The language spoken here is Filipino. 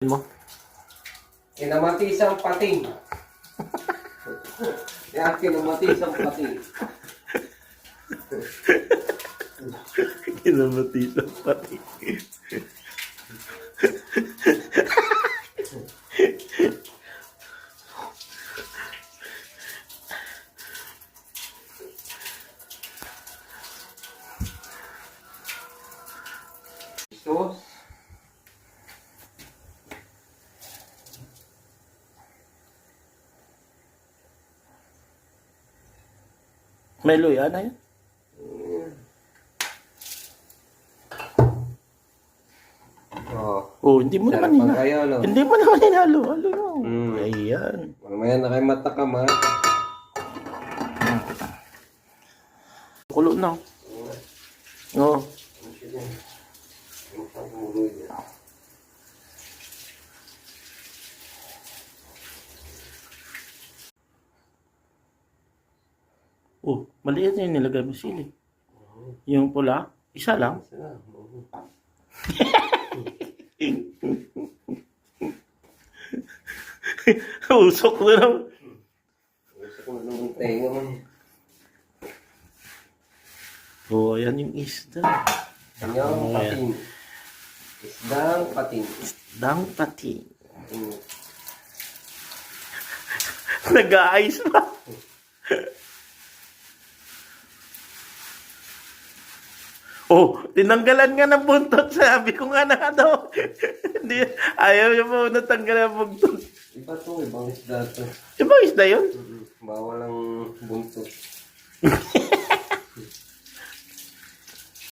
mo? Kinamatisang pating. Yan, kinamatisang pating. Kinamatisang pati. Sus. May luya na yan. Oh, hindi mo Sarap naman ang kayo, no? Hindi mo naman hinalo. Halo mo. Mm. Ayan. Mamaya na kayo matakam, ha? Kulo na. Oh. Oh, maliit na yung nilagay mo sili. Yung pula, isa lang. Usok na naman. Gusto ko na naman tenga mo. Oh, ayan yung isda. Kanyang pating. Isdang pating. Isdang pati. Mm. Nag-aayos pa. Oh, tinanggalan nga ng buntot. Sabi ko nga na daw. Hindi, ayaw niya mo natanggalan ng buntot. Iba to, ibang isda to. Ibang isda yun? Bawal ang buntot.